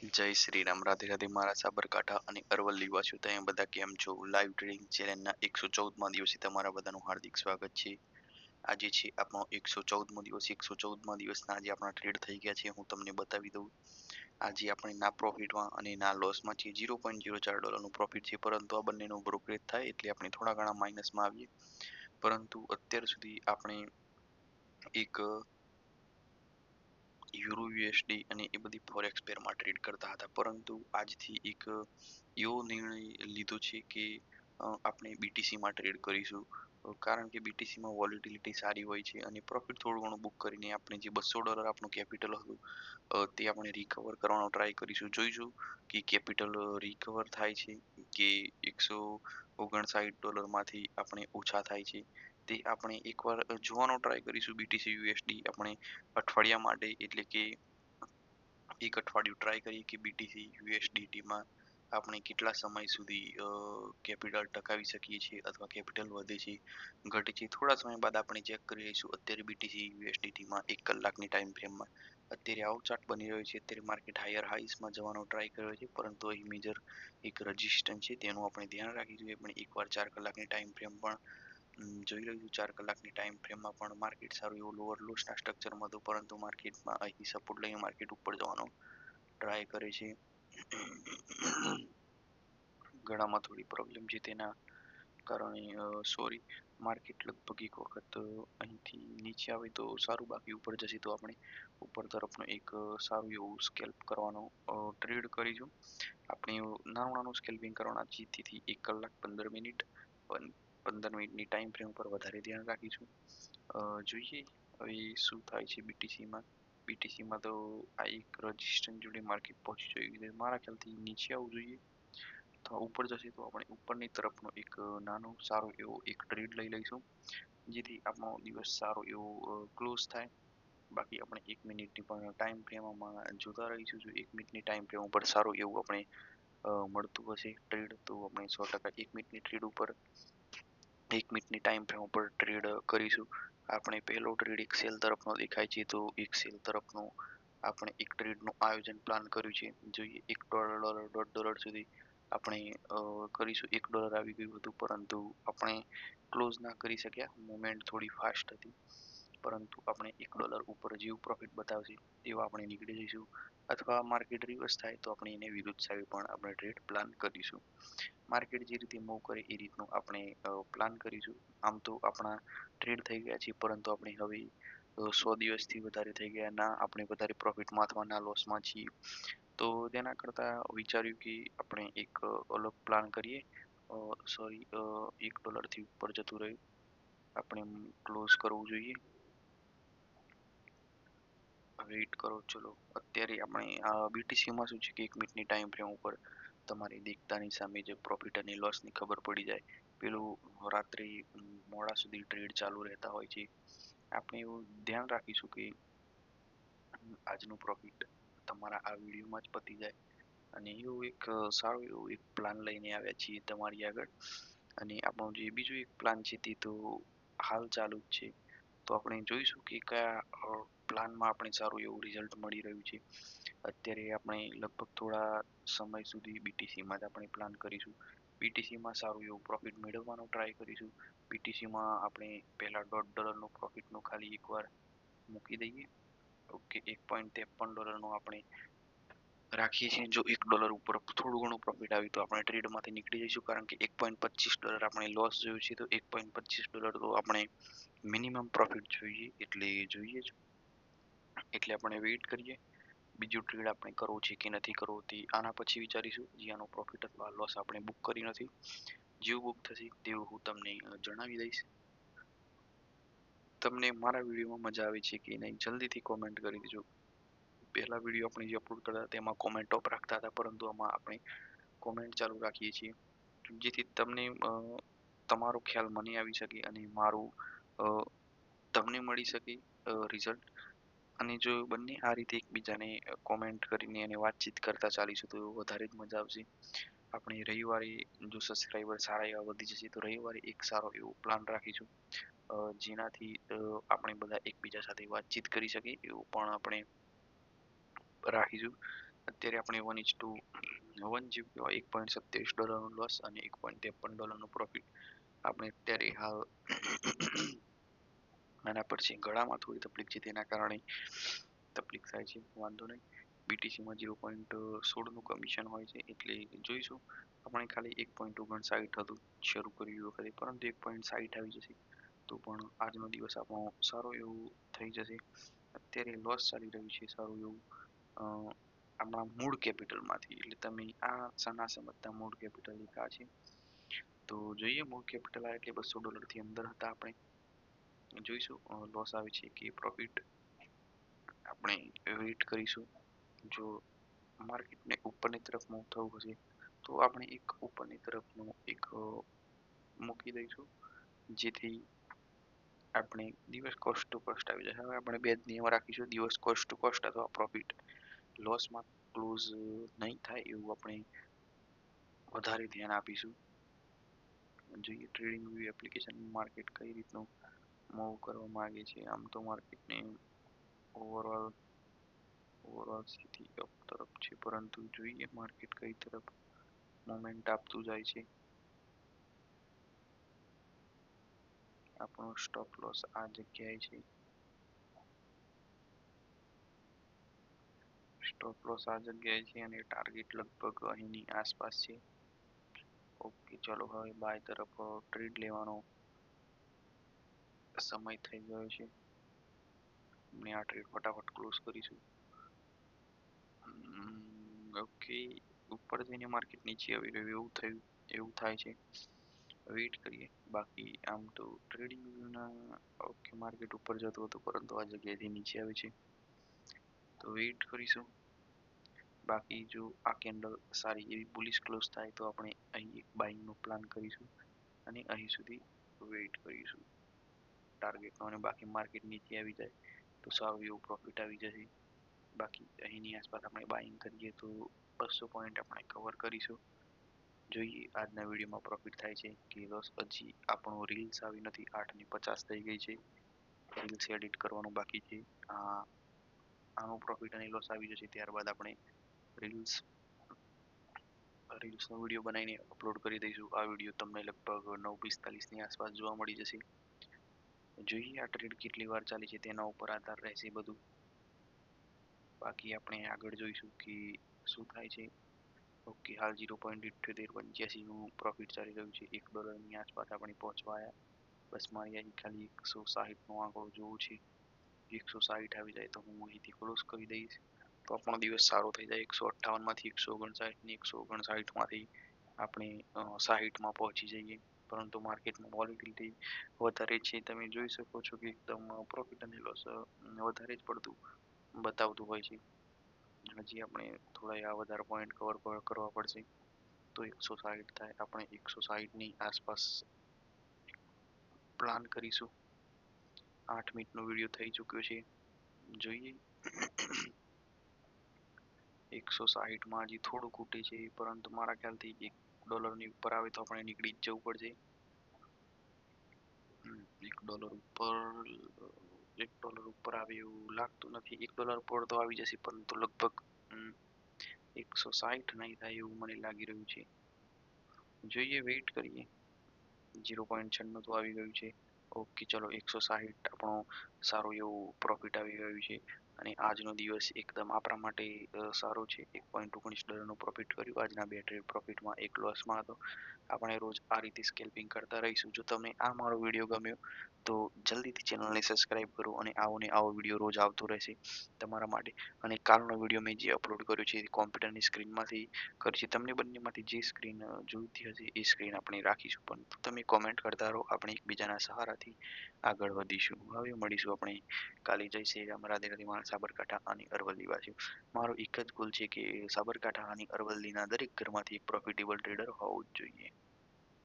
જય શ્રી રામ, રાધે રાધે મારા સાબરકાંઠા અને અરવલ્લી વાસીઓ તમે બધા કેમ છો? લાઈવ ટ્રેડિંગ ચેલેન્જના 114માં દિવસે તમારા બધાનું હાર્દિક સ્વાગત છે. આજે છે આપણો 114મો દિવસ. 114મા દિવસના આજે આપણા ટ્રેડ થઈ ગયા છે. હું તમને બતાવી દઉં. આજે આપણે ના પ્રોફિટમાં અને ના લોસમાં છીએ. $0.04નું પ્રોફિટ છે, પરંતુ આ બંનેનો બ્રોકરેજ થાય એટલે આપણે થોડા ઘણા માઇનસમાં આવીએ. પરંતુ અત્યાર સુધી આપણે એક યુરો યુએસડી અને એ બધી ફોરેક્સ પેરમાં ટ્રેડ કરતા હતા, પરંતુ આજથી એક એવો નિર્ણય લીધો છે કે આપણે બીટીસીમાં ટ્રેડ કરીશું. કારણ કે બીટીસીમાં વોલેટિલિટી સારી હોય છે અને પ્રોફિટ થોડું ઘણું બુક કરીને આપણે જે $200 આપણું કેપિટલ હતું તે આપણે રિકવર કરવાનો ટ્રાય કરીશું. જોઈશું કે કેપિટલ રિકવર થાય છે કે $159માંથી આપણે ઓછા થાય છે. તે આપણે એકવાર જોવાનો ટ્રાય કરીશું. બીટીસી યુએસડી આપણે અઠવાડિયા માટે, એટલે કે એક અઠવાડિયું ટ્રાય કરીએ કે બીટીસી યુએસડીટીમાં આપણે કેટલા સમય સુધી કેપિટલ ટકાવી શકીએ છીએ અથવા કેપિટલ વધે છે, ઘટે છે. થોડા સમય બાદ આપણે ચેક કરી લઈશું. અત્યારે બીટીસી યુએસડીટીમાં 1 કલાકની ટાઈમ ફ્રેમમાં અત્યારે આવો ચાર્ટ બની રહ્યો છે. અત્યારે માર્કેટ હાયર હાઈસમાં જવાનો ટ્રાય કર્યો છે, પરંતુ અહીં મેજર એક રેઝિસ્ટન્સ છે, તેનું આપણે ધ્યાન રાખવું જોઈએ. પણ એકવાર 4 કલાકની ટાઈમ ફ્રેમ પણ જોઈ લઈશું. 4 કલાકની ટાઈમ ફ્રેમમાં પણ માર્કેટ સારું એવું લોઅર લોસના સ્ટ્રક્ચરમાં હતું, પરંતુ માર્કેટમાં અહીં સપોર્ટ લઈને માર્કેટ ઉપર જવાનો ટ્રાય કરે છે. ગળામાં થોડી પ્રોબ્લેમ છે, તેના કારણે સોરી. માર્કેટ લગભગ એક વખત અહીંથી નીચે આવે તો સારું, બાકી ઉપર જશે તો આપણે ઉપર તરફનો એક સારું એવું સ્કેલ્પ કરવાનો ટ્રેડ કરીશું. આપણે નાનું સ્કેલ્પિંગ કરવાના, જેથી 1 કલાક 15 મિનિટ 15 મિનિટની ટાઈમ ફ્રેમ પર વધારે ધ્યાન રાખીશું. જોઈએ હવે શું થાય છે બીટીસીમાં. બીટીસીમાં તો આ એક રેઝિસ્ટન્સ જોડે માર્કેટ પહોંચી ગયું છે. મારા ખ્યાલથી નીચે આવવું જોઈએ. તો ઉપર જશે તો આપણે ઉપરની તરફનો એક નાનો સારો એવો એક ટ્રેડ લઈ લઈશું, જેથી આપણો દિવસ સારો એવો ક્લોઝ થાય. બાકી આપણે 1 મિનિટની પણ ટાઈમ ફ્રેમમાં જોતા રહીશું. જો 1 મિનિટની ટાઈમ ફ્રેમ ઉપર સારું એવું આપણે મળતું હશે ટ્રેડ, તો આપણે 100% 1 મિનિટની ટ્રેડ ઉપર 1 મિનિટની ટાઈમ ફ્રેમ ઉપર ટ્રેડ કરીશું. આપણે પહેલો ટ્રેડ એક સેલ તરફનો દેખાય છે, તો એક સેલ તરફનો આપણે એક ટ્રેડનું આયોજન પ્લાન કર્યું છે. જોઈએ $1, $1.5 સુધી આપણે કરીશું. $1 આવી ગયું હતું, પરંતુ આપણે ક્લોઝ ના કરી શક્યા. મુવમેન્ટ થોડી ફાસ્ટ હતી, પરંતુ આપણે $1 ઉપર જેવું પ્રોફિટ બતાવશે તેવા આપણે નીકળી જઈશું. અથવા માર્કેટ રિવર્સ થાય તો આપણે એને વિરુદ્ધ સાઈડ પણ આપણે ટ્રેડ પ્લાન કરીશું. માર્કેટ જે રીતે મૂવ કરે એ રીતનું આપણે પ્લાન કરીશું. આમ તો આપણા ટ્રેડ થઈ ગયા છે, પરંતુ આપણે હવે 100 દિવસથી વધારે થઈ ગયા ના આપણે વધારે પ્રોફિટમાં અથવા ના લોસમાં છીએ. તો તેના કરતા વિચાર્યું કે આપણે એક અલગ પ્લાન કરીએ. સોરી, $1 થી ઉપર જતું રહ્યું, આપણે ક્લોઝ કરવું જોઈએ. વેઇટ કરો, ચલો. અત્યારે આપણે બીટીસીમાં શું છે કે 1 મિનિટની ટાઈમ ફ્રેમ ઉપર તમારી દેખતાની સામે જે પ્રોફિટ અને લોસની ખબર પડી જાય. પેલું રાત્રે મોડા સુધી ટ્રેડ ચાલુ રહેતા હોય છે. આપણે એવું ધ્યાન રાખીશું કે આજનું પ્રોફિટ તમારા આ વિડીયોમાં જ પતી જાય, અને એવું એક સારું એવું એક પ્લાન લઈને આવ્યા છીએ તમારી આગળ. અને આપણો જે બીજો એક પ્લાન છે તે તો હાલ ચાલુ જ છે. તો આપણે જોઈશું કે કયા પ્લાનમાં આપણે સારું એવું રિઝલ્ટ મળી રહ્યું છે. અત્યારે આપણે લગભગ થોડા સમય સુધી બીટીસીમાં જ આપણે પ્લાન કરીશું. બીટીસીમાં સારું એવું પ્રોફિટ મેળવવાનો ટ્રાય કરીશું. બીટીસીમાં આપણે પહેલા $1.5નો પ્રોફિટનો ખાલી એકવાર મૂકી દઈએ. ઓકે, $1.53નો આપણે રાખીએ છીએ. જો $1 ઉપર થોડું ઘણું પ્રોફિટ આવ્યું તો આપણે ટ્રેડમાંથી નીકળી જઈશું, કારણ કે $1.25 આપણે લોસ જોયું છે, તો $1.25 તો આપણે મિનિમમ પ્રોફિટ જોઈએ, એટલે જોઈએ જ. એટલે આપણે વેઇટ કરીએ. બીજું ટ્રેડ આપણે કરવો છે કે નથી કરવો તે આના પછી વિચારીશું. હજી આનો પ્રોફિટ અથવા લોસ આપણે બુક કરી નથી. જેવું બુક થશે તેવું હું તમને જણાવી દઈશ. તમને મારા વિડીયોમાં મજા આવે છે કે નહીં, જલ્દીથી કોમેન્ટ કરી દેજો. પહેલા વિડીયો આપણે જે અપલોડ કરતા તેમાં કોમેન્ટ ઓફ રાખતા હતા, પરંતુ આમાં આપણે કોમેન્ટ ચાલુ રાખીએ છીએ, જેથી તમને તમારો ખ્યાલ મને આવી શકે અને મારું તમને મળી શકે રિઝલ્ટ. અને જો બંને આ રીતે એકબીજાને કોમેન્ટ કરીને અને વાતચીત કરતા ચાલીશું તો વધારે જ મજા આવશે. આપણે રવિવારે જો સબસ્ક્રાઈબર સારા એવા વધી જશે તો રવિવારે એક સારો એવો પ્લાન રાખીશું, જેનાથી આપણે બધા એકબીજા સાથે વાતચીત કરી શકીએ એવું પણ આપણે રાખીશું. અત્યારે આપણે 1:1 જેવું કહેવાય $1.27 લોસ અને $1.53 પ્રોફિટ આપણે અત્યારે હાલ આના પર છે. ગળામાં થોડી તકલીફ છે તેના કારણે તકલીફ થાય છે, વાંધો નહીં. બીટીસીમાં 0.16નું કમિશન હોય છે એટલે જોઈશું. આપણે ખાલી 1.59 હતું શરૂ કર્યું વખતે, પરંતુ 1.60 આવી જશે તો પણ આજનો દિવસ આપણો સારો એવું થઈ જશે. અત્યારે લોસ ચાલી રહ્યું છે સારું એવું આપણા મૂળ કેપિટલમાંથી, એટલે તમે આ ના સમજતા મૂળ કેપિટલ એક આ છે. તો જોઈએ મૂળ કેપિટલ આ એટલે $200 થી અંદર હતા આપણે. જોઈશું લોસ આવે છે કે પ્રોફિટ, આપણે વેઇટ કરીશું. જો માર્કેટને ઉપરની તરફ મૂવ થવું હશે તો આપણે એક ઉપરની તરફનું એક મૂકી દઈશું, જેથી આપણે દિવસ કોસ્ટ ટુ કોસ્ટ આવી જાય. હવે આપણે બે જ નિયમ રાખીશું, દિવસ કોસ્ટ ટુ કોસ્ટ અથવા પ્રોફિટ લોસમાં ક્લોઝ નહીં થાય એવું આપણે વધારે ધ્યાન આપીશું. જોઈએ ટ્રેડિંગ વ્યૂ એપ્લિકેશન માર્કેટ કઈ રીતનું મૂવ કરવા માંગે છે. આમ તો માર્કેટને ઓવરઓલ સ્થિતિ અપ તરફ છે, પરંતુ જોઈએ માર્કેટ કઈ તરફ મોમેન્ટ આપતું જાય છે. આપણો સ્ટોપ લોસ આ જગ્યાએ છે. સ્ટોપ લોસ આ જગ્યાએ છે અને ટાર્ગેટ લગભગ અહીંની આસપાસ છે. ઓકે, ચલો હવે બાય તરફ ટ્રેડ લેવાનો સમય થઈ ગયો છે. આપણે આ ટ્રેડ ફટાફટ ક્લોઝ કરીશું. ઓકે, ઉપર જઈને માર્કેટ નીચે આવી રહ્યું એવું થાય છે. વેઇટ કરીએ. બાકી આમ તો ટ્રેડિંગ વ્યૂના ઓકે માર્કેટ ઉપર જતું હતું, પરંતુ આ જગ્યાએથી નીચે આવે છે તો વેઇટ કરીશું. બાકી જો આ કેન્ડલ સારી એવી બુલિશ ક્લોઝ થાય તો આપણે અહીં એક બાઇંગનો પ્લાન કરીશું અને અહીં સુધી વેઇટ કરીશું ટાર્ગેટનો. અને બાકી માર્કેટ નીચે આવી જાય તો સારું એવું પ્રોફિટ આવી જશે. બાકી અહીંની આસપાસ આપણે બાઇંગ કરીએ તો 200 પોઈન્ટ આપણે કવર કરીશું. જોઈએ આજના વિડીયોમાં પ્રોફિટ થાય છે કે લોસ. હજી આપણું રીલ્સ આવી નથી, 8:50 થઈ ગઈ છે. રીલ્સ એડિટ કરવાનું બાકી છે. આનું પ્રોફિટ અને લોસ આવી જશે ત્યારબાદ આપણે રીલ્સનો વિડીયો બનાવીને અપલોડ કરી દઈશું. આ વિડીયો તમને લગભગ 9:45ની આસપાસ જોવા મળી જશે. જોઈએ આ ટ્રેડ કેટલી વાર ચાલી છે તેના ઉપર આધાર રહેશે બધું. બાકી આપણે આગળ જોઈશું કે શું થાય છે. ઓકે, હાલ 0.7885નું પ્રોફિટ ચાલી રહ્યું છે. $1ની આસપાસ આપણે પહોંચવા આવ્યા. બસ મારી અહીં ખાલી 160નો આંકડો જોવું છે. 160 આવી જાય તો હું અહીંથી ક્લોઝ કરી દઈશ તો આપણો દિવસ સારો થઈ જાય. 158માંથી 159 ને 159માંથી આપણે 60માં પહોંચી જઈએ. પરંતુ માર્કેટમાં વોલેટિલિટી વધારે છે. તમે જોઈ શકો છો કે એકદમ પ્રોફિટ અને લોસ વધારે જ પડતું બતાવતું હોય છે. હજી આપણે થોડા વધારે પોઈન્ટ કવર કરવા પડશે તો 160 થાય. આપણે 160ની આસપાસ પ્લાન કરીશું. 8 મિનિટનો વિડીયો થઈ ચૂક્યો છે. જોઈએ 160માં હજી થોડું ખૂટે છે, પરંતુ મારા ખ્યાલથી $1ની ઉપર આવે તો આપણે નીકળી જ જવું પડશે. $1 ઉપર આવે એવું લાગતું નથી. $1 ઉપર તો આવી જશે, પરંતુ લગભગ 160 નહીં થાય એવું મને લાગી રહ્યું છે. જોઈએ, વેઇટ કરીએ. 0.96 તો આવી ગયું છે. ઓકે, ચલો 160 આપણો સારું એવું પ્રોફિટ આવી ગયું છે અને આજનો દિવસ એકદમ આપણા માટે સારો છે. $1.19નું પ્રોફિટ કર્યું આજના બે ટ્રેડ પ્રોફિટમાં, એક લોસમાં હતો. આપણે રોજ આ રીતે સ્કેલ્પિંગ કરતા રહીશું. જો તમને આ મારો વિડીયો ગમ્યો તો જલ્દીથી ચેનલને સબસ્ક્રાઇબ કરો અને આવો ને આવો વિડીયો રોજ આવતો રહેશે તમારા માટે. અને કાલનો વિડીયો મેં જે અપલોડ કર્યો છે કોમ્પ્યુટરની સ્ક્રીનમાંથી કર્યો છે. તમને બંનેમાંથી જે સ્ક્રીન જોઈતી હશે એ સ્ક્રીન આપણે રાખીશું, પરંતુ તમે કોમેન્ટ કરતા રહો, આપણે એકબીજાના સહારાથી આગળ વધીશું. હવે મળીશું આપણે કાલે. જય શ્રી રામ, રાધે રાધે મારા સાબરકાંઠા અને અરવલ્લી વાસીઓ. મારો એક જ ગોલ છે કે સાબરકાંઠા અને અરવલ્લીના દરેક ઘરમાંથી એક પ્રોફિટેબલ ટ્રેડર હોવું જ જોઈએ.